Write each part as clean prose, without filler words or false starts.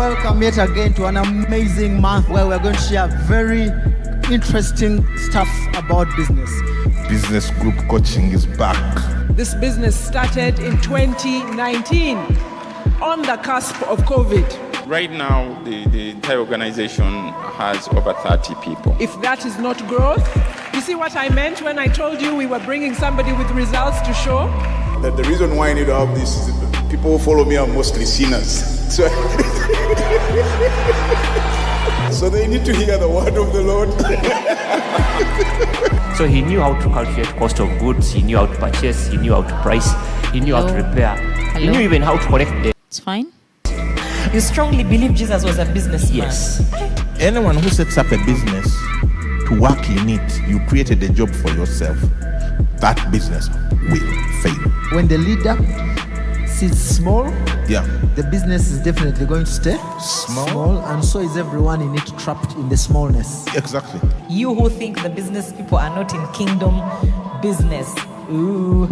welcome yet again to an amazing month where we're going to share very interesting stuff about business. Business group coaching is back. This business started in 2019 on the cusp of COVID. Right now, the entire organization has over 30 people. If that is not growth, you see what I meant when I told you we were bringing somebody with results to show? That the reason why I need to have this is people who follow me are mostly sinners. So, so they need to hear the word of the Lord. So he knew how to calculate cost of goods, he knew how to purchase, he knew how to price, he knew how to repair, he knew even how to collect debt. It's fine. You strongly believe Jesus was a businessman? Yes. Anyone who sets up a business to work in it, you created a job for yourself, that business will fail. When the leader sits small, the business is definitely going to stay small, and so is everyone in it, trapped in the smallness. Exactly. You who think the business people are not in kingdom business. Ooh.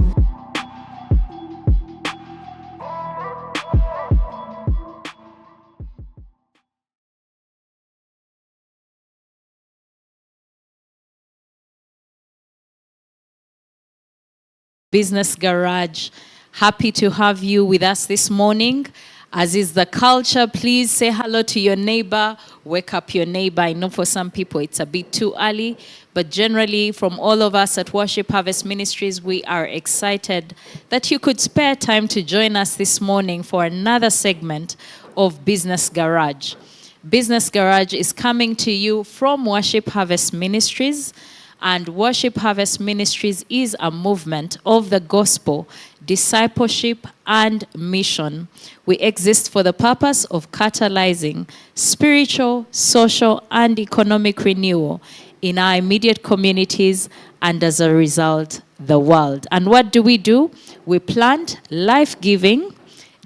Business Garage. Happy to have you with us this morning. As is the culture, please say hello to your neighbor, wake up your neighbor. I know for some people it's a bit too early, but generally from all of us at Worship Harvest Ministries, we are excited that you could spare time to join us this morning for another segment of Business Garage. Business Garage is coming to you from Worship Harvest Ministries. And Worship Harvest Ministries is a movement of the gospel, discipleship, and mission. We exist for the purpose of catalyzing spiritual, social, and economic renewal in our immediate communities and, as a result, the world. And what do? We plant life-giving,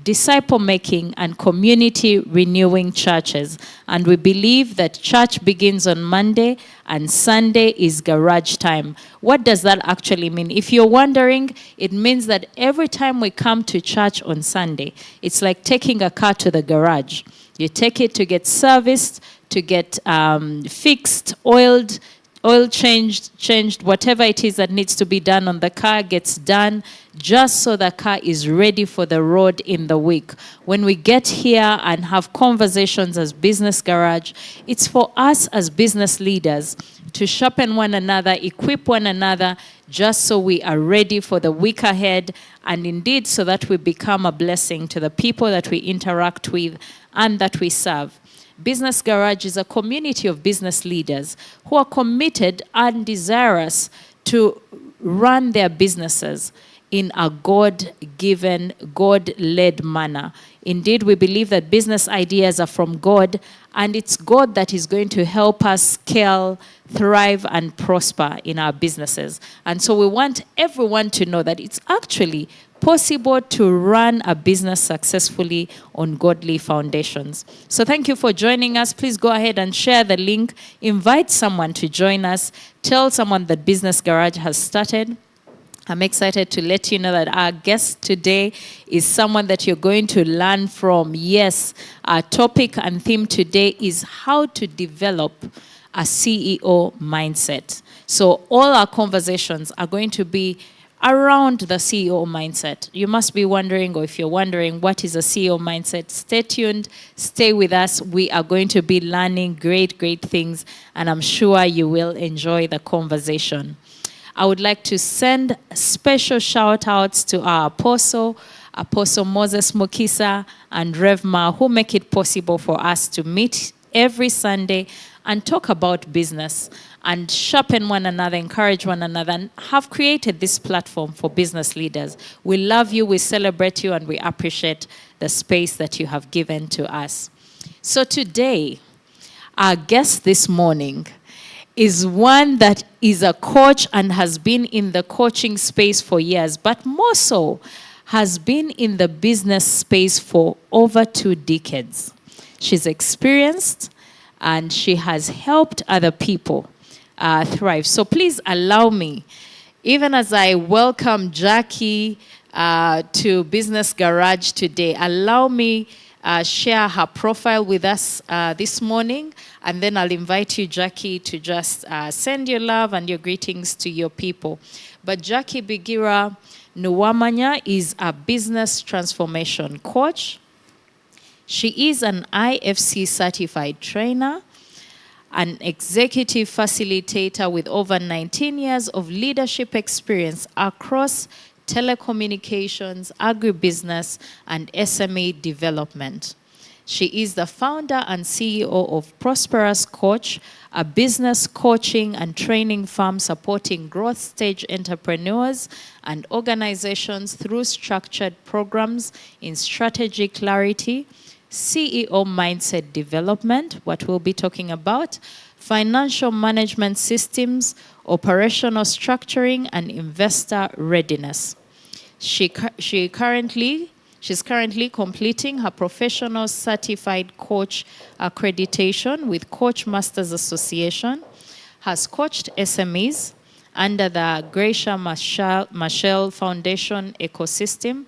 disciple-making, and community-renewing churches. And we believe that church begins on Monday and Sunday is garage time. What does that actually mean? If you're wondering, it means that every time we come to church on Sunday, it's like taking a car to the garage. You take it to get serviced, to get fixed, oiled, oil changed, whatever it is that needs to be done on the car gets done, just so the car is ready for the road in the week. When we get here and have conversations as Business Garage, it's for us as business leaders to sharpen one another, equip one another, just so we are ready for the week ahead, and indeed so that we become a blessing to the people that we interact with and that we serve. Business Garage is a community of business leaders who are committed and desirous to run their businesses in a God-given, God-led manner. Indeed, we believe that business ideas are from God, and it's God that is going to help us scale, thrive, and prosper in our businesses. And so we want everyone to know that it's actually possible to run a business successfully on godly foundations. So thank you for joining us. Please go ahead and share the link. Invite someone to join us. Tell someone that Business Garage has started. I'm excited to let you know that our guest today is someone that you're going to learn from. Yes, our topic and theme today is how to develop a CEO mindset. So all our conversations are going to be around the CEO mindset. You must be wondering, or if you're wondering, what is a CEO mindset? Stay tuned, stay with us. We are going to be learning great things, and I'm sure you will enjoy the conversation. I would like to send special shout outs to our Apostle Moses Mukisa and Rev Ma, who make it possible for us to meet every Sunday and talk about business and sharpen one another, encourage one another, and have created this platform for business leaders. We love you, we celebrate you, and we appreciate the space that you have given to us. So today, our guest this morning is one that is a coach and has been in the coaching space for years, but more so has been in the business space for over 2 decades. She's experienced and she has helped other people thrive. So please allow me, even as I welcome Jackie to Business Garage today, allow me share her profile with us this morning, and then I'll invite you, Jackie, to just send your love and your greetings to your people. But Jackie Bigira Nuwamanya is a business transformation coach. She is an IFC certified trainer, an executive facilitator with over 19 years of leadership experience across telecommunications, agribusiness, and SME development. She is the founder and CEO of Prosperous Coach, a business coaching and training firm supporting growth stage entrepreneurs and organizations through structured programs in strategy clarity, CEO mindset development, what we'll be talking about, financial management systems, operational structuring, and investor readiness. She's currently completing her professional certified coach accreditation with Coach Masters Association, has coached SMEs under the Gracia Marshall Foundation ecosystem,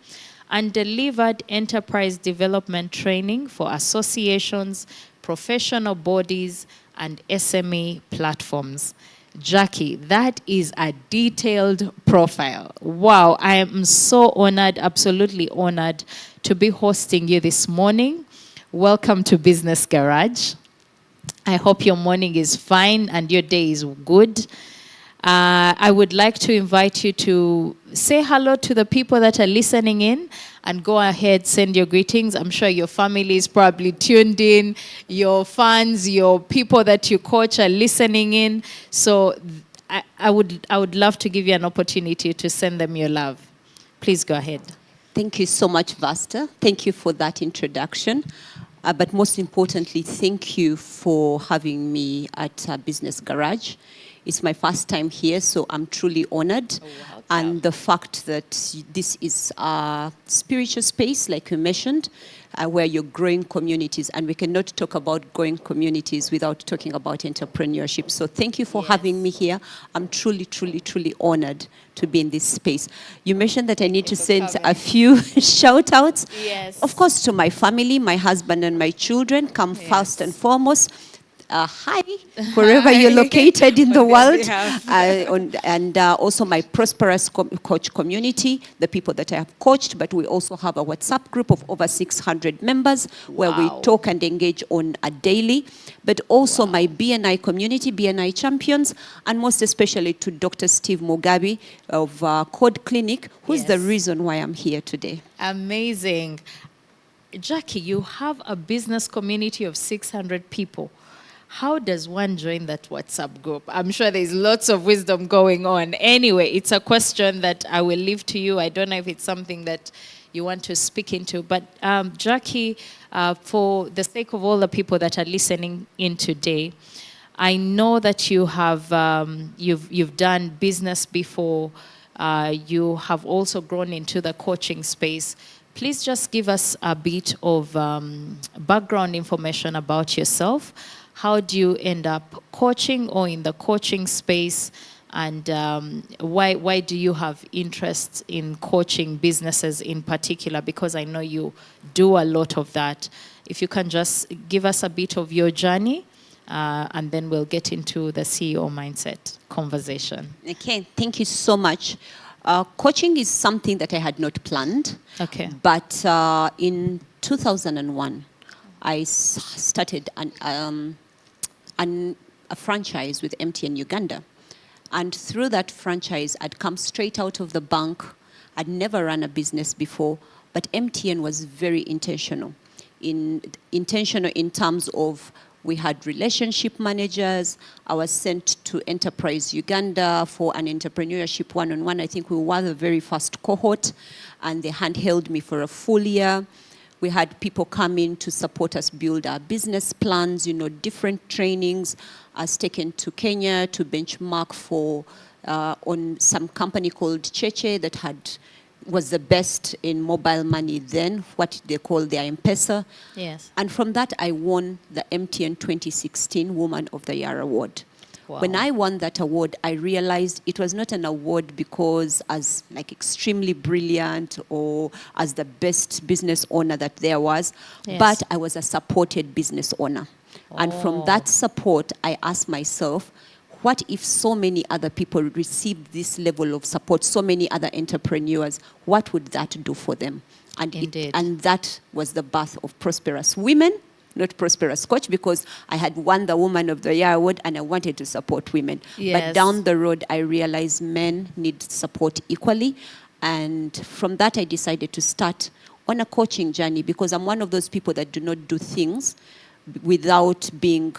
and delivered enterprise development training for associations, professional bodies, and SME platforms. Jackie, that is a detailed profile. Wow, I am so honored, absolutely honored to be hosting you this morning. Welcome to Business Garage. I hope your morning is fine and your day is good. I would like to invite you to say hello to the people that are listening in, and go ahead, send your greetings. I'm sure your family is probably tuned in, your fans, your people that you coach are listening in. So I would love to give you an opportunity to send them your love. Please go ahead. Thank you so much, Vasta. Thank you for that introduction. But most importantly, thank you for having me at Business Garage. It's my first time here, so I'm truly honored. And the fact that this is a spiritual space, like you mentioned, where you're growing communities. And we cannot talk about growing communities without talking about entrepreneurship. So thank you for having me here. I'm truly, truly, truly honored to be in this space. You mentioned that I need to send a few shout outs. Yes. Of course, to my family, my husband and my children come first and foremost. Hi, wherever you're located in the world. And also my Prosperous Coach community, the people that I have coached, but we also have a WhatsApp group of over 600 members where we talk and engage on a daily. But also my BNI community, BNI champions, and most especially to Dr. Steve Mugabe of Code Clinic, who's the reason why I'm here today. Amazing. Jackie, you have a business community of 600 people. How does one join that WhatsApp group? I'm sure there's lots of wisdom going on. Anyway, it's a question that I will leave to you. I don't know if it's something that you want to speak into. But Jackie, for the sake of all the people that are listening in today, I know that you have you've done business before. You have also grown into the coaching space. Please just give us a bit of background information about yourself. How do you end up coaching or in the coaching space? And why do you have interest in coaching businesses in particular? Because I know you do a lot of that. If you can just give us a bit of your journey, and then we'll get into the CEO mindset conversation. Okay, thank you so much. Coaching is something that I had not planned. Okay. But in 2001, I started a franchise with MTN Uganda. And through that franchise, I'd come straight out of the bank. I'd never run a business before, but MTN was very intentional. Intentional in terms of we had relationship managers. I was sent to Enterprise Uganda for an entrepreneurship one-on-one. I think we were the very first cohort, and they handheld me for a full year. We had people come in to support us build our business plans, different trainings. I was taken to Kenya to benchmark for on some company called Cheche that was the best in mobile money then, what they call their M-Pesa. Yes. And from that, I won the MTN 2016 Woman of the Year Award. Wow. When I won that award, I realized it was not an award because as like extremely brilliant or as the best business owner that there was, Yes. but I was a supported business owner. And Oh. from that support, I asked myself, what if so many other people received this level of support, so many other entrepreneurs, what would that do for them? Indeed. And that was the birth of Prosperous Women, not Prosperous Coach, because I had won the Woman of the Year award and I wanted to support women. Yes. But down the road, I realized men need support equally. And from that, I decided to start on a coaching journey because I'm one of those people that do not do things without being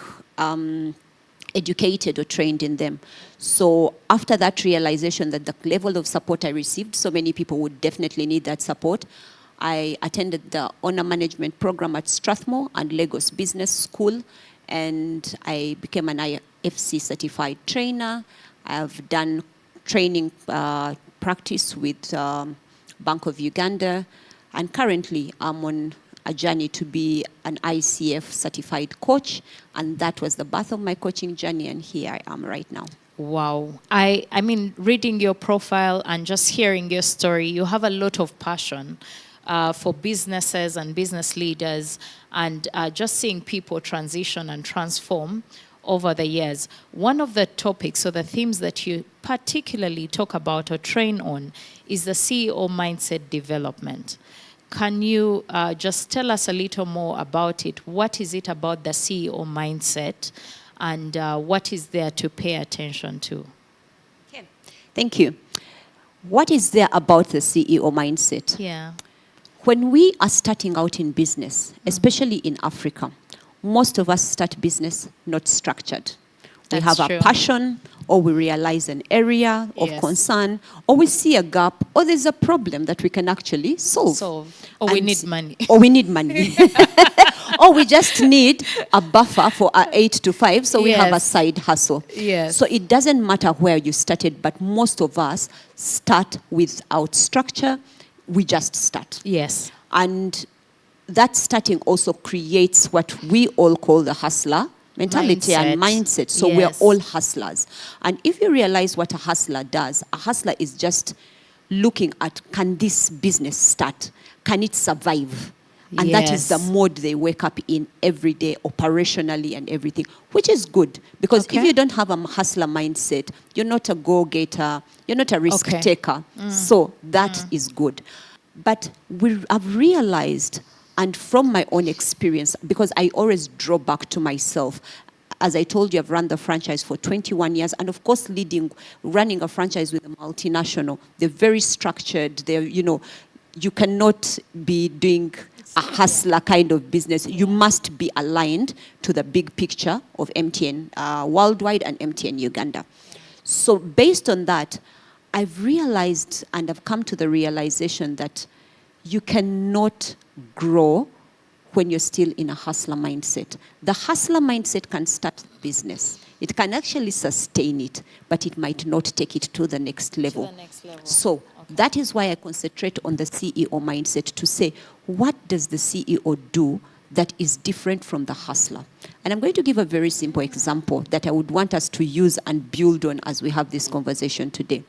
educated or trained in them. So after that realization that the level of support I received, so many people would definitely need that support, I attended the Honor Management Program at Strathmore and Lagos Business School, and I became an IFC certified trainer. I've done training practice with Bank of Uganda, and currently I'm on a journey to be an ICF certified coach, and that was the birth of my coaching journey, and here I am right now. Wow. I mean, reading your profile and just hearing your story, you have a lot of passion for businesses and business leaders, and just seeing people transition and transform over the years. One of the topics or the themes that you particularly talk about or train on is the CEO mindset development. Can you just tell us a little more about it? What is it about the CEO mindset, and what is there to pay attention to? Okay. Thank you. What is there about the CEO mindset? Yeah. When we are starting out in business, especially in Africa, most of us start business not structured. We That's have true. a passion, or we realize an area of Yes. concern, or we see a gap, or there's a problem that we can actually solve. Or we And- need money. Or we need money. Or we just need a buffer for our 8 to 5, so we have a Yes. side hustle. Yes. So it doesn't matter where you started, but most of us start without structure. We just start. Yes. And that starting also creates what we all call the hustler mentality and mindset. So we're Yes. all hustlers. And if you realize what a hustler does, a hustler is just looking at, can this business start? Can it survive? And that is the Yes. mode they wake up in every day, operationally and everything, which is good. Because Okay. if you don't have a hustler mindset, you're not a go-getter, you're not a risk Okay. taker. So that is good. But I've realized, and from my own experience, because I always draw back to myself, as I told you, I've run the franchise for 21 years. And of course, running a franchise with a multinational, they're very structured. They're, you cannot be doing a hustler kind of business. You must be aligned to the big picture of MTN worldwide and MTN Uganda. So based on that, I've realized, and I've come to the realization that you cannot grow when you're still in a hustler mindset. The hustler mindset can start business. It can actually sustain it, but it might not take it to the next level. So that is why I concentrate on the CEO mindset to say, what does the CEO do that is different from the hustler? And I'm going to give a very simple example that I would want us to use and build on as we have this conversation today.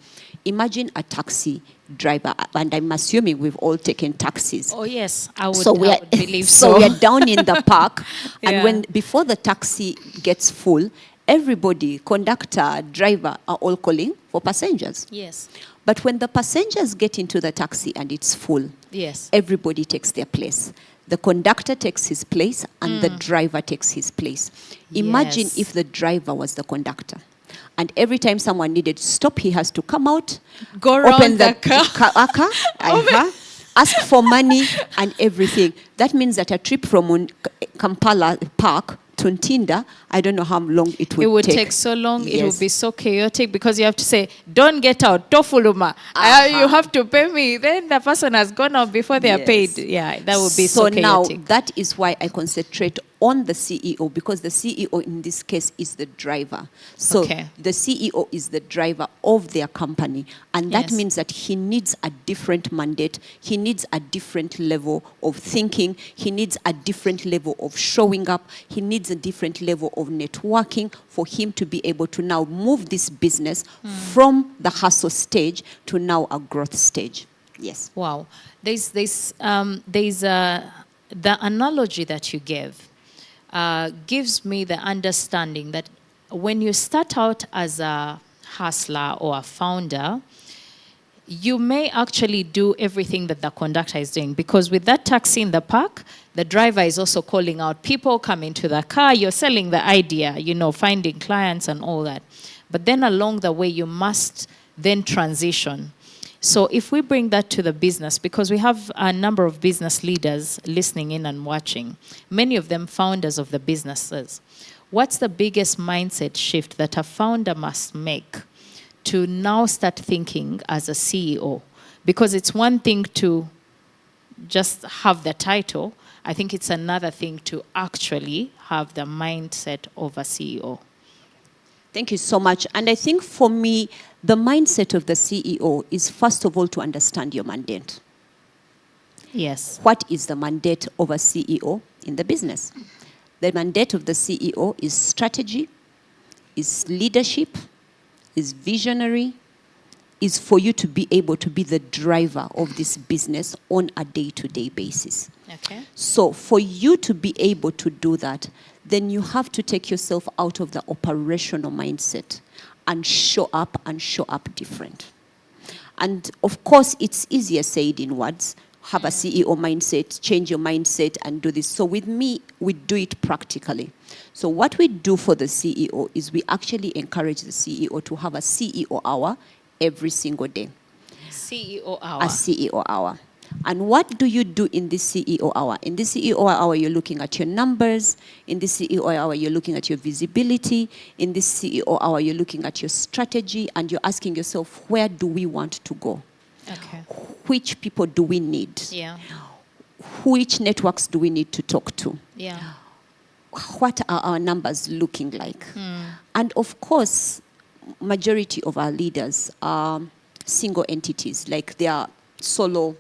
Imagine a taxi driver, and I'm assuming we've all taken taxis. Oh, yes. I would believe So so. we're down in the park, Yeah. and before the taxi gets full, everybody, conductor, driver, are all calling for passengers. Yes. But when the passengers get into the taxi and it's full, Yes. everybody takes their place. The conductor takes his place and the driver takes his place. Imagine Yes. if the driver was the conductor. And every time someone needed to stop, he has to come out, Go around open the car. car, ask for money and everything. That means that a trip from Kampala Park to Ntinda, I don't know how long it would take. It would take so long. It Yes. would be so chaotic because you have to say, don't get out, tofuluma. You have to pay me. Then the person has gone out before they are Yes. paid. Yeah, that would be so now chaotic. that is why I concentrate on the CEO, because the CEO in this case is the driver. So the CEO is the driver of their company. And that means that he needs a different mandate. He needs a different level of thinking. He needs a different level of showing up. He needs a different level of networking for him to be able to now move this business from the hustle stage to now a growth stage. Yes. Wow. There's the analogy that you gave gives me the understanding that when you start out as a hustler or a founder, you may actually do everything that the conductor is doing, because with that taxi in the park, the driver is also calling out people, come into the car, you're selling the idea, finding clients and all that. But then along the way, you must then transition. So if we bring that to the business, because we have a number of business leaders listening in and watching, many of them founders of the businesses, what's the biggest mindset shift that a founder must make to now start thinking as a CEO? Because it's one thing to just have the title. I think it's another thing to actually have the mindset of a CEO. Thank you so much. And I think for me, the mindset of the CEO is first of all to understand your mandate. Yes. What is the mandate of a CEO in the business? The mandate of the CEO is strategy, is leadership, is visionary, is for you to be able to be the driver of this business on a day-to-day basis. Okay. So for you to be able to do that, then you have to take yourself out of the operational mindset and show up different. And of course, it's easier said in words. Have a CEO mindset, change your mindset, and do this. So with me, we do it practically. So what we do for the CEO is we actually encourage the CEO to have a CEO hour every single day. CEO hour. A CEO hour. And what do you do in this CEO hour? In this CEO hour, you're looking at your numbers. In this CEO hour, you're looking at your visibility. In this CEO hour, you're looking at your strategy, and you're asking yourself, where do we want to go? Okay. Which people do we need? Yeah. Which networks do we need to talk to? Yeah. What are our numbers looking like? And of course, majority of our leaders are single entities, like they are solo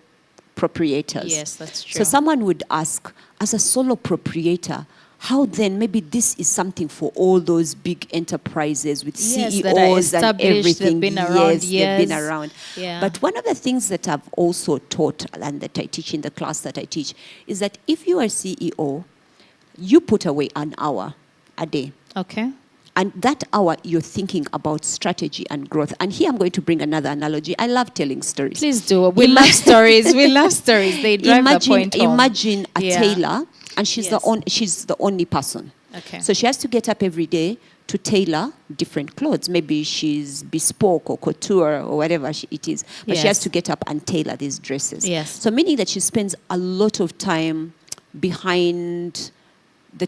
proprietors. Yes, that's true. So someone would ask, as a solo proprietor, how then maybe this is something for all those big enterprises with CEOs that are established, and everything. they've been around years. They've been around. Yeah. But one of the things that I've also taught and that I teach in the class that I teach is that if you are CEO, you put away an hour a day. Okay. And that hour, you're thinking about strategy and growth. And here I'm going to bring another analogy. I love telling stories. Please do. We love stories. We love stories. They drive the point home. Imagine a tailor, and she's the only person. Okay. So she has to get up every day to tailor different clothes. Maybe she's bespoke or couture or whatever it is. But she has to get up and tailor these dresses. Yes. So meaning that she spends a lot of time behind the,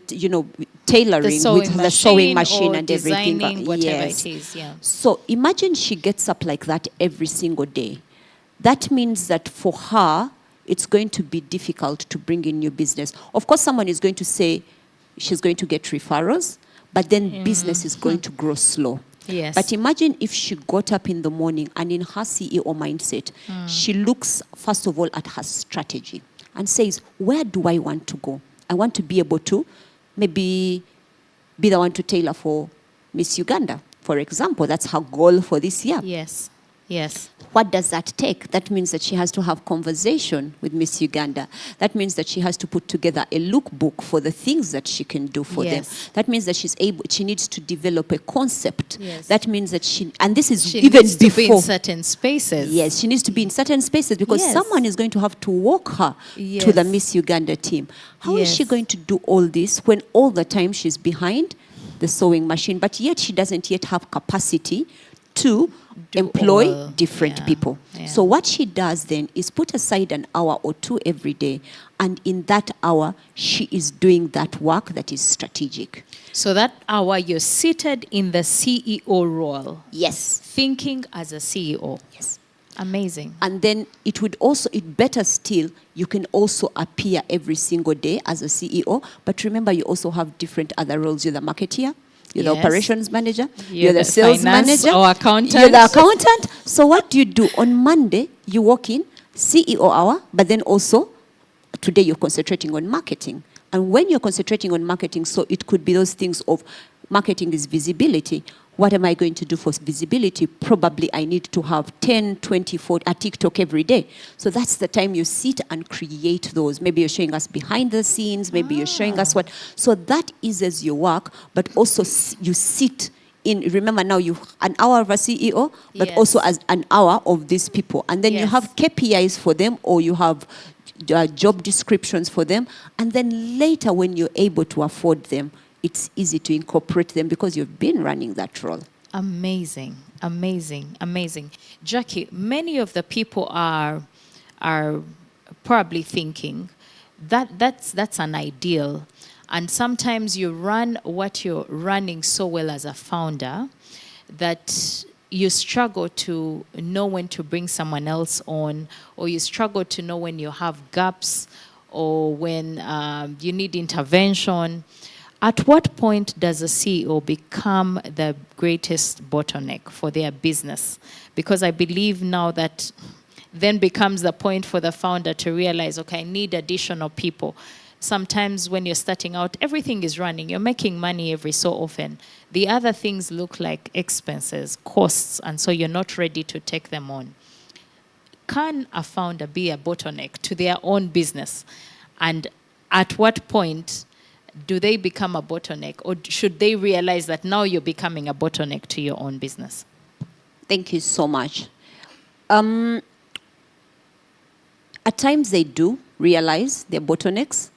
tailoring with the sewing machine and everything. Designing, whatever it is, yeah. So imagine she gets up like that every single day. That means that for her, it's going to be difficult to bring in new business. Of course, someone is going to say she's going to get referrals, but then business is going to grow slow. Yes. But imagine if she got up in the morning and in her CEO mindset, she looks, first of all, at her strategy and says, where do I want to go? I want to be able to maybe be the one to tailor for Miss Uganda, for example. That's her goal for this year. Yes. Yes. What does that take? That means that she has to have conversation with Miss Uganda. That means that she has to put together a lookbook for the things that she can do for them. That means that she needs to develop a concept. Yes. That means that and this is she even needs before. to be in certain spaces. Yes, she needs to be in certain spaces because someone is going to have to walk her to the Miss Uganda team. How is she going to do all this when all the time she's behind the sewing machine, but yet she doesn't yet have capacity to employ different people. Yeah. So what she does then is put aside an hour or two every day, and in that hour, she is doing that work that is strategic. So that hour, you're seated in the CEO role. Yes. Thinking as a CEO. Yes. Amazing. And then it better still, you can also appear every single day as a CEO. But remember, you also have different other roles. You're the marketeer, you're the operations manager, you're the sales manager, or accountant. You're the accountant. So what do you do? On Monday, you walk in, CEO hour, but then also today you're concentrating on marketing. And when you're concentrating on marketing, so it could be those things of marketing is visibility. What am I going to do for visibility? Probably I need to have 10, 20, 40, a TikTok every day. So that's the time you sit and create those. Maybe you're showing us behind the scenes. Maybe you're showing us what. So that eases your work, but also you sit in, remember now you an hour of a CEO, but also as an hour of these people. And then you have KPIs for them, or you have job descriptions for them. And then later when you're able to afford them, it's easy to incorporate them because you've been running that role. Amazing, amazing, amazing. Jackie, many of the people are probably thinking that's an ideal. And sometimes you run what you're running so well as a founder that you struggle to know when to bring someone else on, or you struggle to know when you have gaps, or when you need intervention. At what point does a CEO become the greatest bottleneck for their business? Because I believe now that then becomes the point for the founder to realize, okay, I need additional people. Sometimes when you're starting out, everything is running. You're making money every so often. The other things look like expenses, costs, and so you're not ready to take them on. Can a founder be a bottleneck to their own business? And at what point do they become a bottleneck, or should they realize that now you're becoming a bottleneck to your own business? Thank you so much. At times they do realize they're bottlenecks.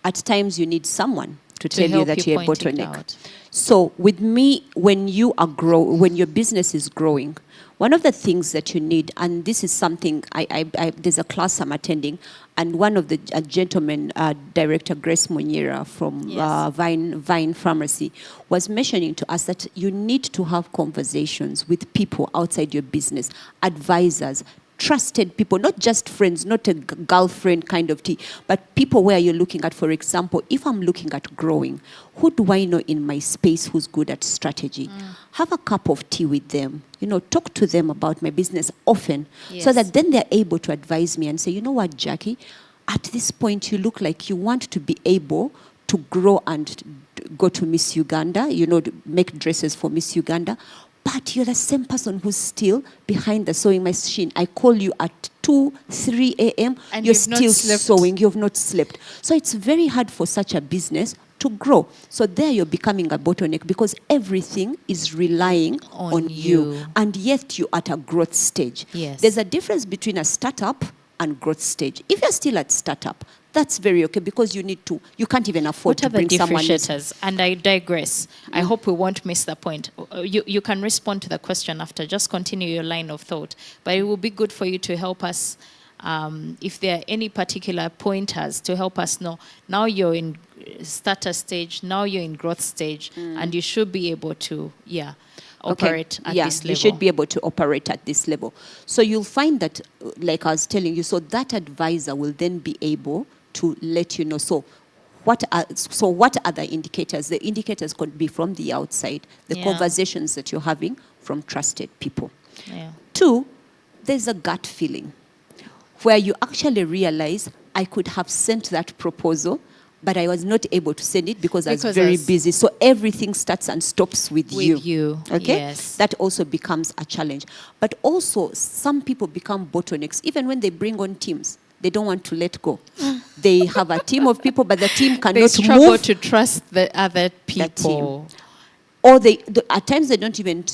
At times you need someone to tell you that you're a bottleneck. So with me, when your business is growing, one of the things that you need, and this is something, there's a class I'm attending, and one of the gentlemen, Director Grace Monyera from Vine Pharmacy, was mentioning to us that you need to have conversations with people outside your business, advisors, trusted people, not just friends, not a girlfriend kind of tea, but people where you're looking at, for example, if I'm looking at growing, who do I know in my space who's good at strategy? Have a cup of tea with them, talk to them about my business often, so that then they're able to advise me and say, you know what, Jackie, at this point you look like you want to be able to grow and go to Miss Uganda, make dresses for Miss Uganda, but you're the same person who's still behind the sewing machine. I call you at 2, 3 a.m. And you're still sewing. You've not slept. So it's very hard for such a business to grow. So there you're becoming a bottleneck because everything is relying on you. And yet you're at a growth stage. There's a difference between a startup and growth stage. If you're still at startup, that's very okay because you can't even afford to bring someone else. What are the differentiators? And I digress. I hope we won't miss the point. You can respond to the question after. Just continue your line of thought. But it will be good for you to help us, if there are any particular pointers to help us know. Now you're in starter stage, now you're in growth stage, and you should be able to, operate at this level. You should be able to operate at this level. So you'll find that, like I was telling you, so that advisor will then be able to let you know. So what are the indicators? The indicators could be from the outside, the conversations that you're having from trusted people. 2, there's a gut feeling where you actually realize I could have sent that proposal, but I was not able to send it because I was very busy. So everything starts and stops with you. Okay? Yes. That also becomes a challenge. But also, some people become bottlenecks. Even when they bring on teams, they don't want to let go. They have a team of people, but the team cannot move. They struggle to trust the other people. Or at times they don't even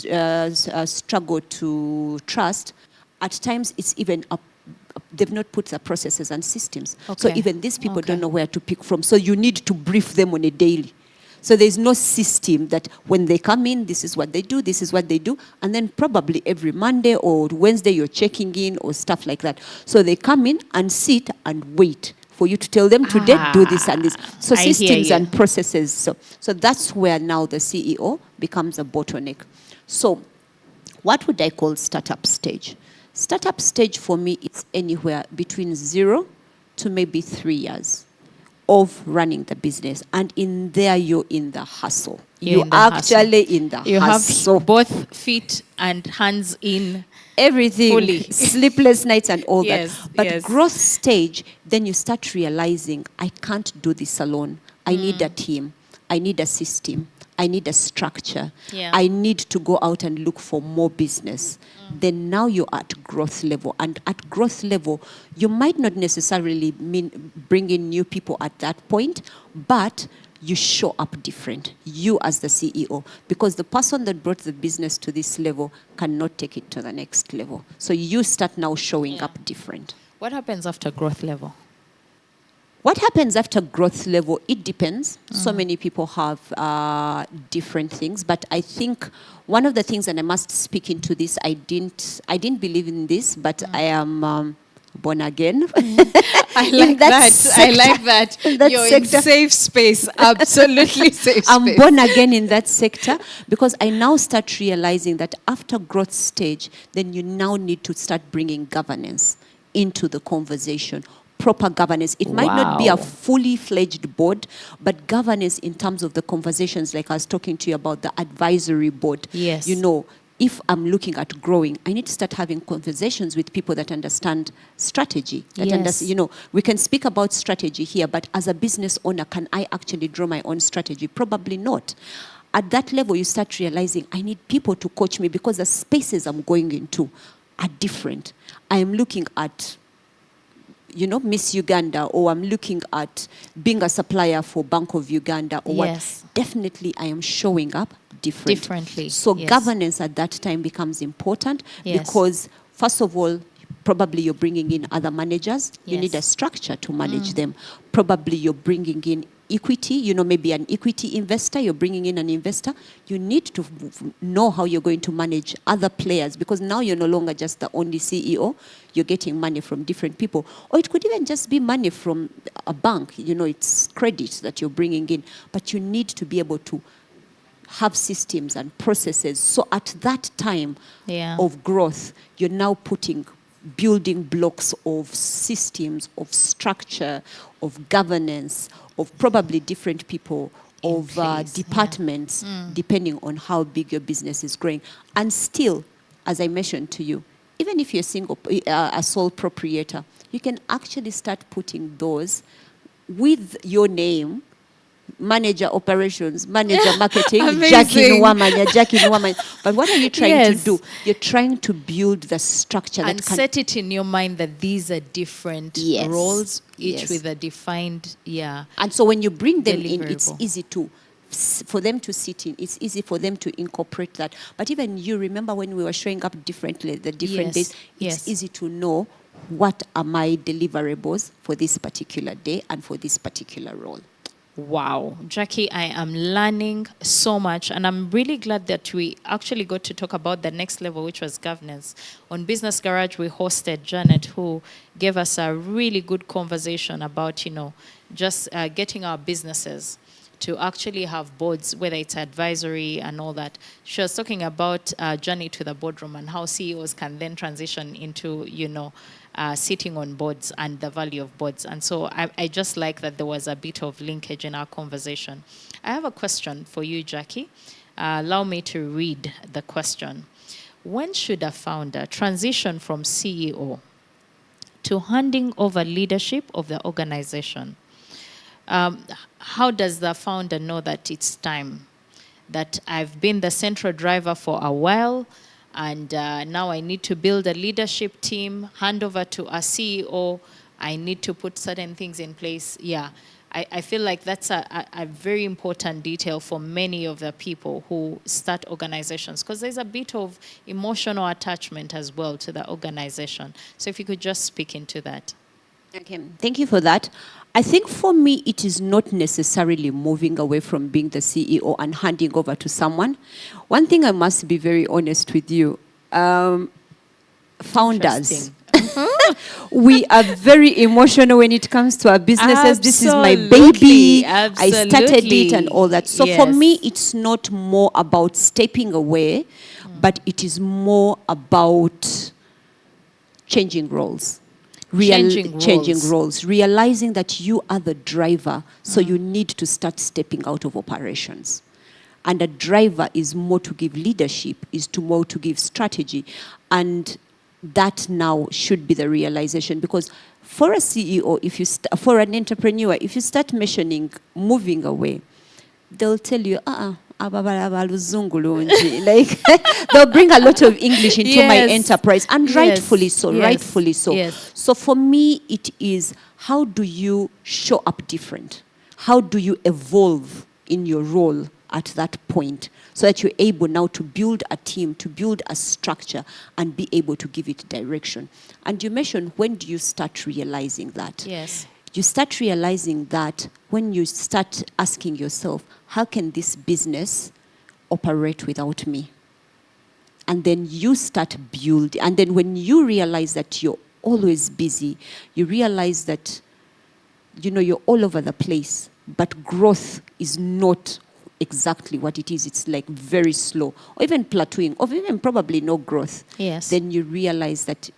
struggle to trust. At times it's even they've not put the processes and systems. So even these people don't know where to pick from. So you need to brief them on a daily. So there's no system that when they come in, this is what they do, this is what they do. And then probably every Monday or Wednesday you're checking in or stuff like that. So they come in and sit and wait for you to tell them today, do this and this. So systems and processes. So that's where now the CEO becomes a bottleneck. So what would I call startup stage? Startup stage for me is anywhere between 0 to maybe 3 years of running the business. And in there, you're in the hustle. You're actually in the You hustle. have both feet and hands in. Everything, fully. sleepless nights and all Yes, that. But yes. growth stage, then you start realizing, I can't do this alone. I need a team. I need a system. I need a structure. Yeah. I need to go out and look for more business. Then now you're at growth level. And at growth level, you might not necessarily mean bring in new people at that point, but you show up different, you as the CEO, because the person that brought the business to this level cannot take it to the next level. So you start now showing up different. What happens after growth level? What happens after growth level, it depends. So many people have different things, but I think one of the things, and I must speak into this, I didn't believe in this, but I am born again. I like that. I like that. You're in safe space. Absolutely safe space. I'm born again in that sector because I now start realizing that after growth stage, then you now need to start bringing governance into the conversation. Proper governance. It might not be a fully fledged board, but governance in terms of the conversations, like I was talking to you about the advisory board. Yes. You know, if I'm looking at growing, I need to start having conversations with people that understand strategy. That you know, we can speak about strategy here, but as a business owner, can I actually draw my own strategy? Probably not. At that level, you start realizing I need people to coach me because the spaces I'm going into are different. I am looking at, you know, Miss Uganda, or I'm looking at being a supplier for Bank of Uganda, or what. Definitely, I am showing up differently. So governance at that time becomes important because, first of all, probably you're bringing in other managers. You need a structure to manage them. Probably you're bringing in equity, you know, maybe an equity investor, you're bringing in an investor. You need to know how you're going to manage other players because now you're no longer just the only CEO. You're getting money from different people. Or it could even just be money from a bank. You know, it's credit that you're bringing in. But you need to be able to have systems and processes. So at that time of growth, you're now putting building blocks of systems, of structure, of governance, of probably different people, of departments, depending on how big your business is growing. And still, as I mentioned to you, even if you're a sole proprietor, you can actually start putting those with your name. Manager operations, manager marketing, Jacqueline Nuwamanya. But what are you trying to do? You're trying to build the structure and set it in your mind that these are different roles, each with a defined, And so when you bring them in, it's easy for them to sit in. It's easy for them to incorporate that. But even you remember when we were showing up differently, the different days, it's easy to know what are my deliverables for this particular day and for this particular role. Wow, Jackie, I am learning so much, and I'm really glad that we actually got to talk about the next level, which was governance. On Business Garage, we hosted Janet, who gave us a really good conversation about, you know, just getting our businesses to actually have boards, whether it's advisory and all that. She was talking about journey to the boardroom and how CEOs can then transition into, you know, sitting on boards and the value of boards. And so I just like that there was a bit of linkage in our conversation. I have a question for you, Jackie. Allow me to read the question. When should a founder transition from CEO to handing over leadership of the organization? How does the founder know that it's time? That I've been the central driver for a while, and now I need to build a leadership team, hand over to a CEO. I need to put certain things in place. I feel like that's a very important detail for many of the people who start organizations, because there's a bit of emotional attachment as well to the organization. So if you could just speak into that. Okay, thank you for that. I think for me, it is not necessarily moving away from being the CEO and handing over to someone. One thing I must be very honest with you, founders, we are very emotional when it comes to our businesses. This is my baby. I started it and all that. So for me, it's not more about stepping away, but it is more about changing roles. Changing roles. Realizing that you are the driver, so you need to start stepping out of operations. And a driver is more to give leadership, is to more to give strategy. And that now should be the realization, because for a CEO, if you for an entrepreneur, if you start mentioning moving away, they'll tell you, like they'll bring a lot of English into my enterprise, and rightfully so. Yes. So for me, it is, how do you show up different? How do you evolve in your role at that point, so that you're able now to build a team, to build a structure, and be able to give it direction? And you mentioned, when do you start realizing that? Yes. You start realizing that when you start asking yourself, how can this business operate without me? And then you start building. And then when you realize that you're always busy, you realize that, you're all over the place, but growth is not exactly what it is. It's like very slow, or even plateauing, or even probably no growth. Yes. Then you realize that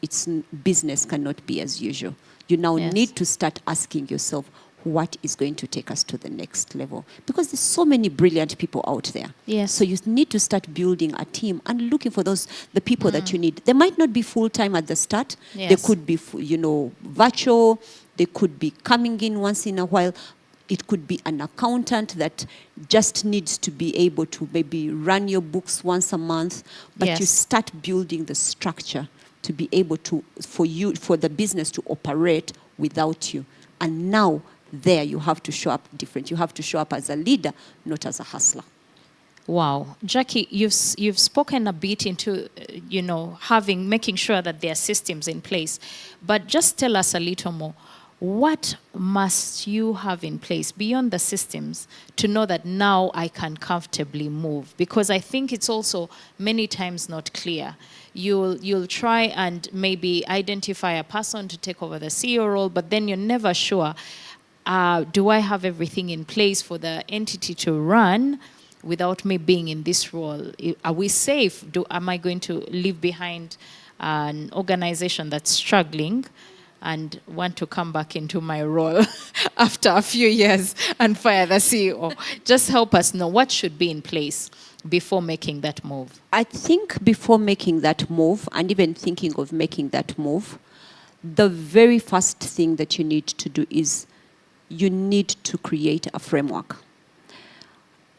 business cannot be as usual. You now need to start asking yourself, what is going to take us to the next level? Because there's so many brilliant people out there. Yes. So you need to start building a team and looking for the people that you need. They might not be full-time at the start. Yes. They could be, virtual. They could be coming in once in a while. It could be an accountant that just needs to be able to maybe run your books once a month. But you start building the structure to be able to, for the business to operate without you. And now, there you have to show up different. You have to show up as a leader, not as a hustler. Wow. Jackie, you've spoken a bit into, making sure that there are systems in place. But just tell us a little more. What must you have in place beyond the systems to know that now I can comfortably move? Because I think it's also many times not clear. You'll try and maybe identify a person to take over the CEO role, but then you're never sure, do I have everything in place for the entity to run without me being in this role? Are we safe? Am I going to leave behind an organization that's struggling and want to come back into my role after a few years and fire the CEO? Just help us know what should be in place before making that move. I think before making that move, and even thinking of making that move, the very first thing that you need to do is you need to create a framework.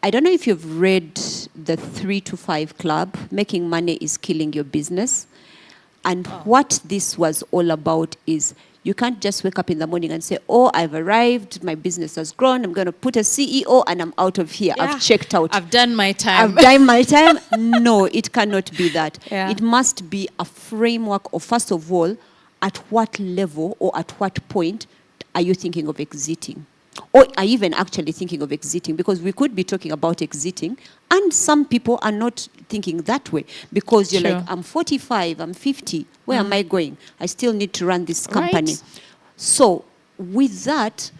I don't know if you've read the 3 to 5 Club, Making Money is Killing Your Business. And what this was all about is, you can't just wake up in the morning and say, I've arrived, my business has grown, I'm going to put a CEO and I'm out of here. I've checked out. I've done my time. No, it cannot be that. Yeah. It must be a framework of, first of all, at what level or at what point are you thinking of exiting? Or are you even actually thinking of exiting? Because we could be talking about exiting, and some people are not thinking that way, because you're like, I'm 45, I'm 50, where am I going? I still need to run this company. Right. So with that,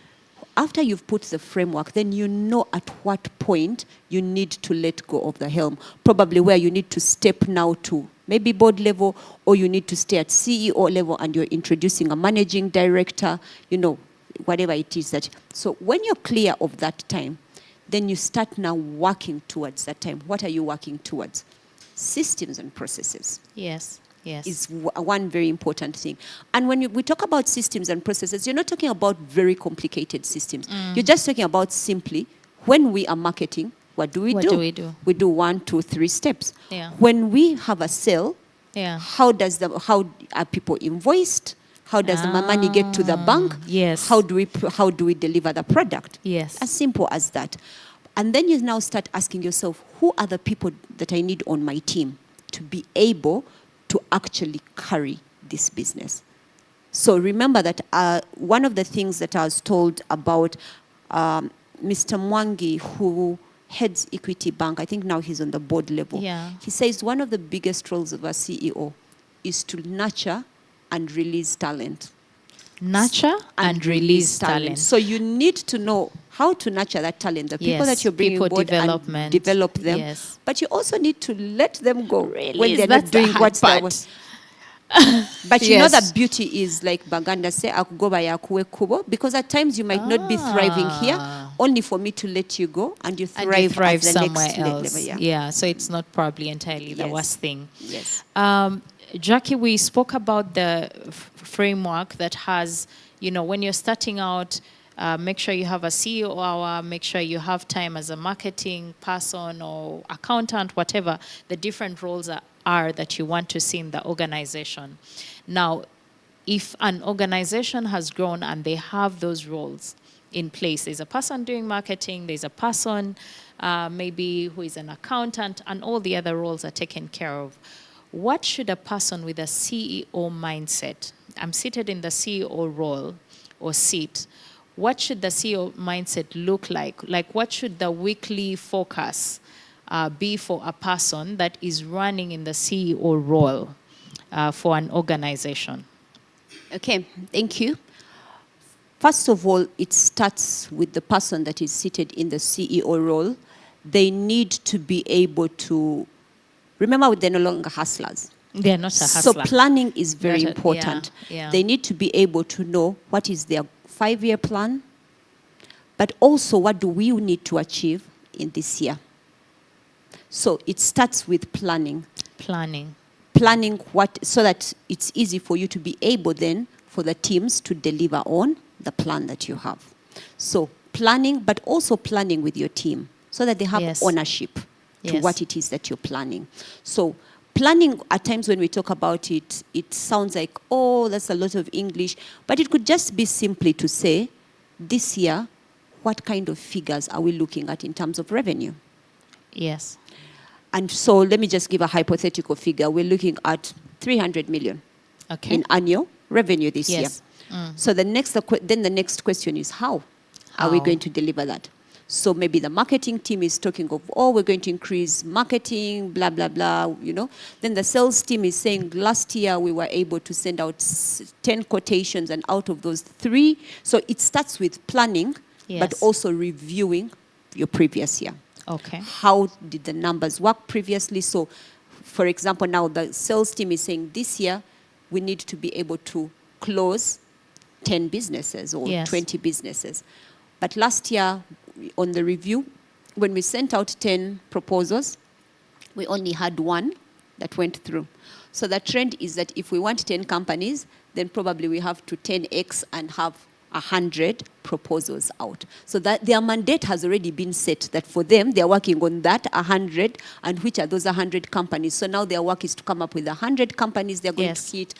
after you've put the framework, then you know at what point you need to let go of the helm. Probably where you need to step now to maybe board level, or you need to stay at CEO level and you're introducing a managing director, whatever it is that. So when you're clear of that time, then you start now working towards that time. What are you working towards? Systems and processes. Yes. Is one very important thing. And when we talk about systems and processes, you're not talking about very complicated systems. You're just talking about simply, when we are marketing, what do we do? We do 1, 2, 3 steps. Yeah. When we have a sale, how are people invoiced? How does the money get to the bank? Yes. How do we deliver the product? Yes. As simple as that. And then you now start asking yourself, who are the people that I need on my team to be able to actually carry this business? So remember that one of the things that I was told about Mr. Mwangi, who heads Equity Bank, I think now he's on the board level. Yeah. He says one of the biggest roles of a CEO is to nurture and release talent. Nurture and release talent. So you need to know how to nurture that talent, the people that you're bringing on board, and develop them. Yes. But you also need to let them go Release, when they're not doing what they want. But you know Yes. that beauty is like Baganda say, akugoba yakuwe kubo, because at times you might not be thriving here, only for me to let you go and you And thrive, you thrive at the somewhere next else. level. Yeah, so it's not probably entirely the Yes. worst thing. Yes. Jackie, we spoke about the framework that has, when you're starting out, make sure you have a CEO hour, make sure you have time as a marketing person or accountant, whatever the different roles are that you want to see in the organization. Now, if an organization has grown and they have those roles in place, there's a person doing marketing, there's a person maybe who is an accountant, and all the other roles are taken care of. What should a person with a CEO mindset, I'm seated in the CEO role or seat, what should the CEO mindset look like? Like, what should the weekly focus be for a person that is running in the CEO role for an organization? Okay, thank you. First of all, it starts with the person that is seated in the CEO role. They need to be able to, remember, they're no longer hustlers. They're not a So hustler. planning is very Not a- important. yeah. They need to be able to know what is their 5-year plan, but also what do we need to achieve in this year. So it starts with planning. Planning what, so that it's easy for you to be able then for the teams to deliver on the plan that you have. So planning, but also planning with your team so that they have Yes. ownership to Yes. what it is that you're planning. So planning, at times when we talk about it, it sounds like, oh, that's a lot of English, but it could just be simply to say, this year, what kind of figures are we looking at in terms of revenue? Yes. And so let me just give a hypothetical figure. We're looking at 300 million in annual revenue this year. Yes. So the next question is how are we How? going to deliver that? So maybe the marketing team is talking of, oh, we're going to increase marketing, blah, blah, blah, Then the sales team is saying, last year we were able to send out 10 quotations, and out of those 3. So it starts with planning, but Yes. also reviewing your previous year. Okay. How did the numbers work previously? So, for example, now the sales team is saying this year we need to be able to close 10 businesses or Yes. 20 businesses. But last year, on the review, when we sent out 10 proposals, we only had 1 that went through. So the trend is that if we want 10 companies, then probably we have to 10x and have 100 proposals out. So that their mandate has already been set, that for them, they're working on that 100, and which are those 100 companies. So now their work is to come up with 100 companies they're going Yes. to hit,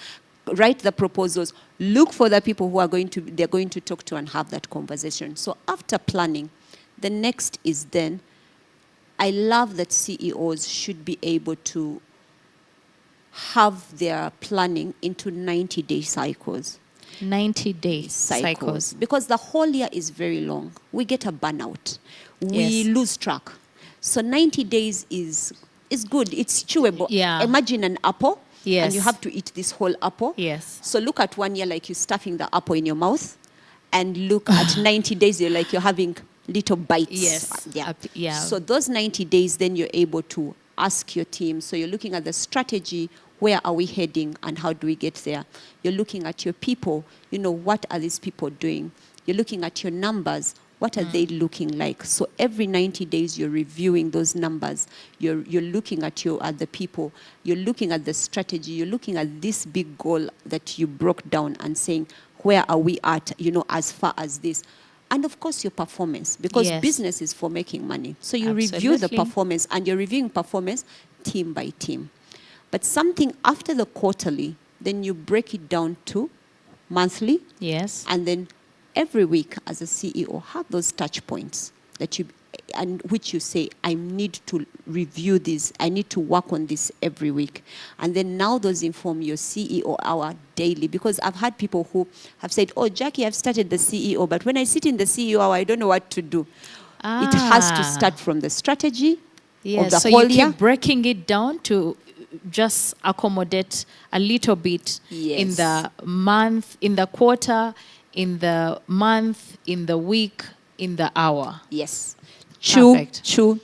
write the proposals, look for the people who are they're going to talk to and have that conversation. So after planning, the next is then, I love that CEOs should be able to have their planning into 90-day cycles. 90-day cycles. Because the whole year is very long. We get a burnout. We Yes. lose track. So 90 days is good. It's chewable. Yeah. Imagine an apple. Yes. And you have to eat this whole apple. Yes. So look at 1 year like you're stuffing the apple in your mouth. And look at 90 days, you're having little bites. Yes. Yeah. So those 90 days, then you're able to ask your team. So you're looking at the strategy, where are we heading and how do we get there? You're looking at your people, what are these people doing? You're looking at your numbers, what are they looking like? So every 90 days you're reviewing those numbers. You're looking at the people, you're looking at the strategy, you're looking at this big goal that you broke down and saying, where are we at, as far as this? And of course, your performance, because Yes. business is for making money. So you review the Absolutely. performance, and you're reviewing performance team by team. But something after the quarterly, then you break it down to monthly, Yes. and then every week as a CEO, have those touch points that which you say, I need to review this, I need to work on this every week. And then now those inform your CEO hour daily, because I've had people who have said, oh, Jackie, I've started the CEO, but when I sit in the CEO hour, I don't know what to do. It has to start from the strategy of the So whole you year. keep breaking it down to just accommodate a little bit in Yes. the month, in the quarter, in the month, in the week, in the hour. Yes. Perfect. chew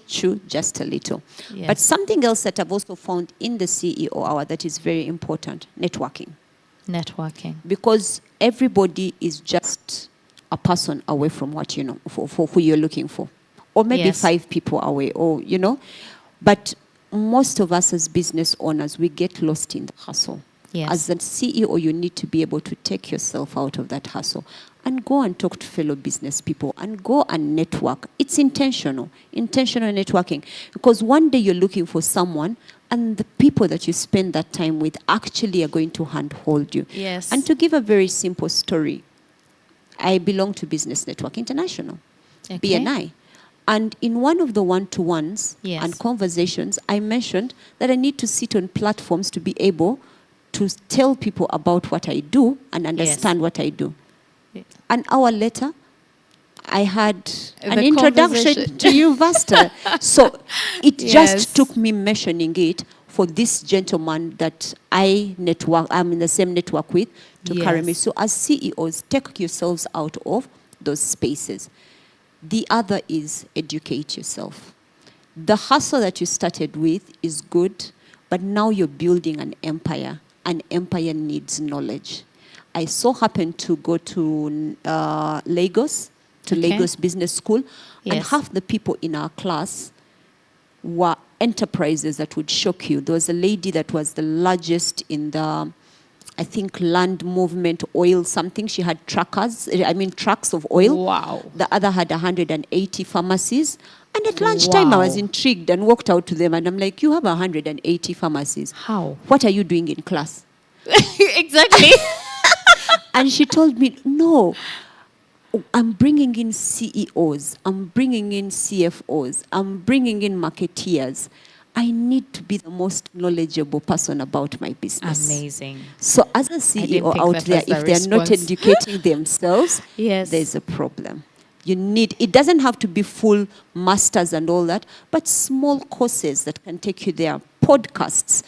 just a little. Yes. But something else that I've also found in the CEO hour that is very important, networking. Networking. Because everybody is just a person away from what you know, for who you're looking for. Or maybe Yes. 5 people away, or, you know. But most of us as business owners, we get lost in the hustle. Yes. As a CEO, you need to be able to take yourself out of that hustle and go and talk to fellow business people and go and network. It's intentional networking. Because one day you're looking for someone and the people that you spend that time with actually are going to handhold you. Yes. And to give a very simple story, I belong to Business Network International, Okay. BNI. And in one of the one-to-ones Yes. and conversations, I mentioned that I need to sit on platforms to be able to tell people about what I do and understand what I do. Yeah. An hour later, I had an The introduction conversation. to you, Vasta. So it Yes. just took me mentioning it for this gentleman that I'm in the same network with, to carry me. Yes. So as CEOs, take yourselves out of those spaces. The other is educate yourself. The hustle that you started with is good, but now you're building an empire. An empire needs knowledge. I so happened to go to Lagos, to Okay. Lagos Business School, and Yes. half the people in our class were enterprises that would shock you. There was a lady that was the largest in the, I think, land movement oil something. She had trucks of oil. Wow. The other had 180 pharmacies. And at lunchtime, I was Wow. intrigued and walked out to them. And I'm like, you have 180 pharmacies. How? What are you doing in class? Exactly. And she told me, no, I'm bringing in CEOs. I'm bringing in CFOs. I'm bringing in marketeers. I need to be the most knowledgeable person about my business. Amazing. So as a didn't CEO think out that there, was the if they're not response. educating themselves, Yes. there's a problem. It doesn't have to be full masters and all that, but small courses that can take you there. Podcasts,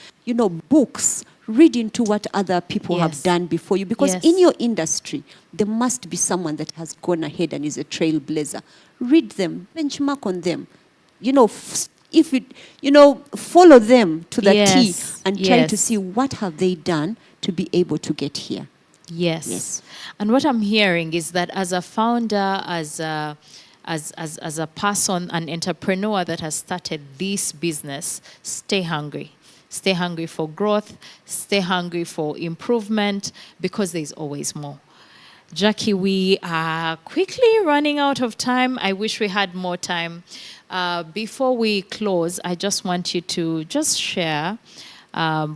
books, read into what other people Yes. have done before you. Because Yes. in your industry, there must be someone that has gone ahead and is a trailblazer. Read them, benchmark on them. Follow them to the T Yes. and try to Yes. see what have they done to be able to get here. Yes. Yes. And what I'm hearing is that as a founder, as a person, an entrepreneur that has started this business, stay hungry. Stay hungry for growth, stay hungry for improvement, because there's always more. Jackie, we are quickly running out of time. I wish we had more time. Before we close, I just want you to just share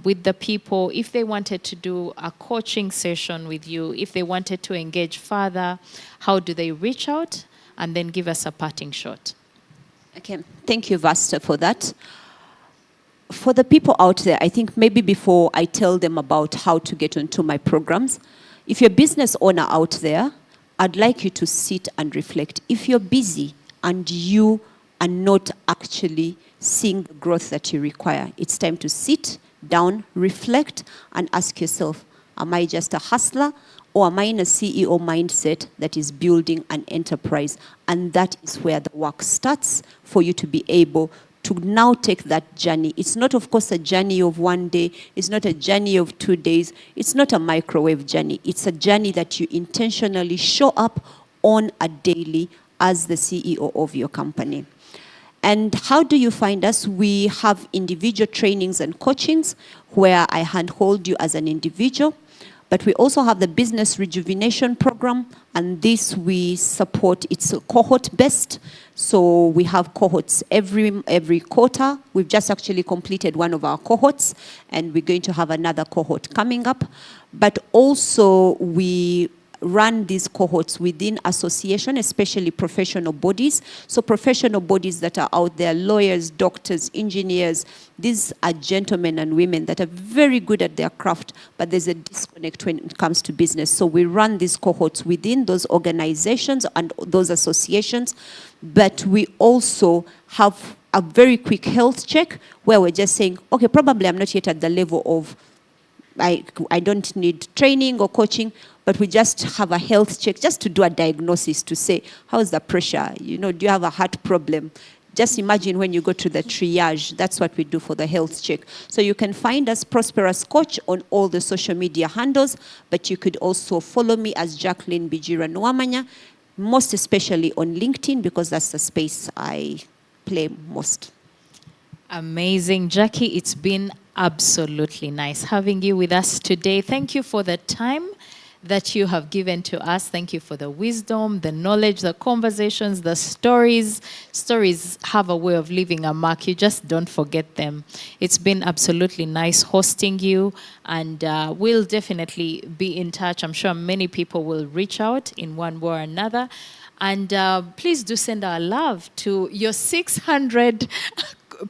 with the people, if they wanted to do a coaching session with you, if they wanted to engage further, how do they reach out? And then give us a parting shot. Okay, thank you, Vasta, for that. For the people out there, I think maybe before I tell them about how to get into my programs, if you're a business owner out there, I'd like you to sit and reflect. If you're busy and you are not actually seeing the growth that you require, it's time to sit down, reflect, and ask yourself, am I just a hustler, or am I in a CEO mindset that is building an enterprise? And that is where the work starts for you to be able to now take that journey. It's not, of course, a journey of one day. It's not a journey of 2 days. It's not a microwave journey. It's a journey that you intentionally show up on a daily as the CEO of your company. And how do you find us? We have individual trainings and coachings where I handhold you as an individual. But we also have the business rejuvenation program, and this we support. It's cohort-based, so we have cohorts every quarter. We've just actually completed one of our cohorts, and we're going to have another cohort coming up. But also we run these cohorts within association, especially professional bodies. So professional bodies that are out there, lawyers, doctors, engineers, these are gentlemen and women that are very good at their craft, but there's a disconnect when it comes to business. So we run these cohorts within those organizations and those associations, but we also have a very quick health check where we're just saying, okay, probably I'm not yet at the level of I don't need training or coaching, but we just have a health check, just to do a diagnosis to say, how's the pressure? Do you have a heart problem? Just imagine when you go to the triage, that's what we do for the health check. So you can find us, Prosperous Coach, on all the social media handles, but you could also follow me as Jacqueline Bijira Nuwamanya, most especially on LinkedIn, because that's the space I play most. Amazing. Jackie, it's been absolutely nice having you with us today. Thank you for the time that you have given to us. Thank you for the wisdom, the knowledge, the conversations, the stories. Stories have a way of leaving a mark. You just don't forget them. It's been absolutely nice hosting you, and we'll definitely be in touch. I'm sure many people will reach out in one way or another. And please do send our love to your 600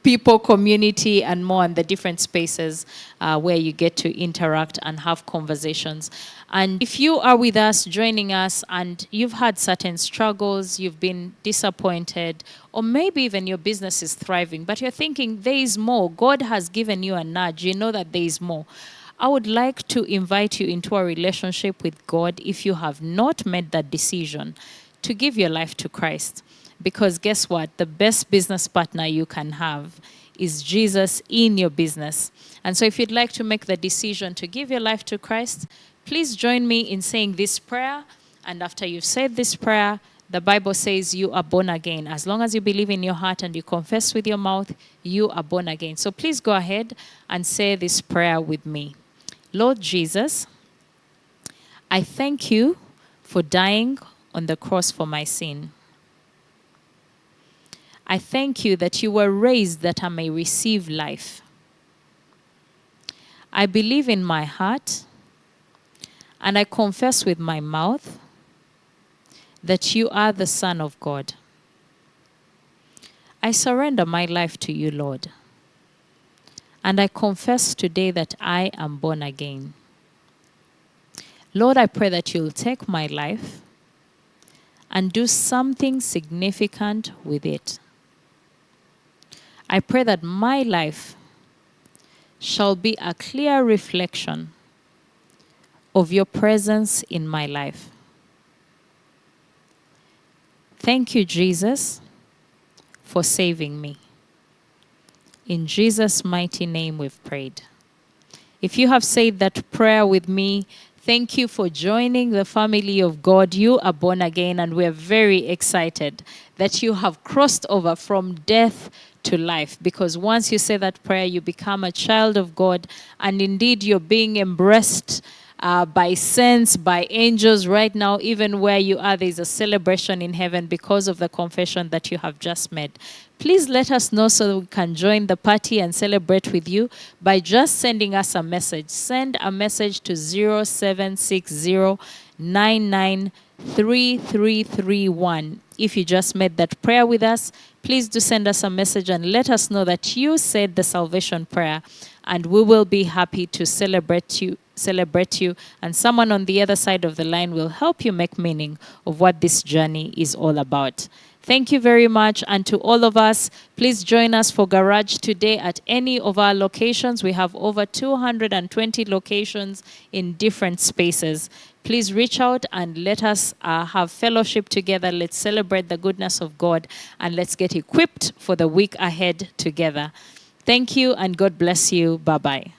people, community, and more, and the different spaces where you get to interact and have conversations. And if you are with us, joining us, and you've had certain struggles, you've been disappointed, or maybe even your business is thriving, but you're thinking there is more, God has given you a nudge, you know that there is more, I would like to invite you into a relationship with God if you have not made that decision to give your life to Christ. Because guess what? The best business partner you can have is Jesus in your business. And so if you'd like to make the decision to give your life to Christ, please join me in saying this prayer. And after you've said this prayer, the Bible says you are born again. As long as you believe in your heart and you confess with your mouth, you are born again. So please go ahead and say this prayer with me. Lord Jesus, I thank you for dying on the cross for my sin. I thank you that you were raised that I may receive life. I believe in my heart and I confess with my mouth that you are the Son of God. I surrender my life to you, Lord. And I confess today that I am born again. Lord, I pray that you'll take my life and do something significant with it. I pray that my life shall be a clear reflection of your presence in my life. Thank you, Jesus, for saving me. In Jesus' mighty name we've prayed. If you have said that prayer with me, thank you for joining the family of God. You are born again, and we're very excited that you have crossed over from death to life, because once you say that prayer, you become a child of God, and indeed you're being embraced by saints, by angels. Right now, even where you are, there's a celebration in heaven because of the confession that you have just made. Please let us know so that we can join the party and celebrate with you by just sending us a message. Send a message to 0760993331. If you just made that prayer with us, please do send us a message and let us know that you said the salvation prayer, and we will be happy to celebrate you, and someone on the other side of the line will help you make meaning of what this journey is all about. Thank you very much. And to all of us, please join us for Garage today at any of our locations. We have over 220 locations in different spaces. Please reach out and let us have fellowship together. Let's celebrate the goodness of God, and let's get equipped for the week ahead together. Thank you, and God bless you. Bye-bye.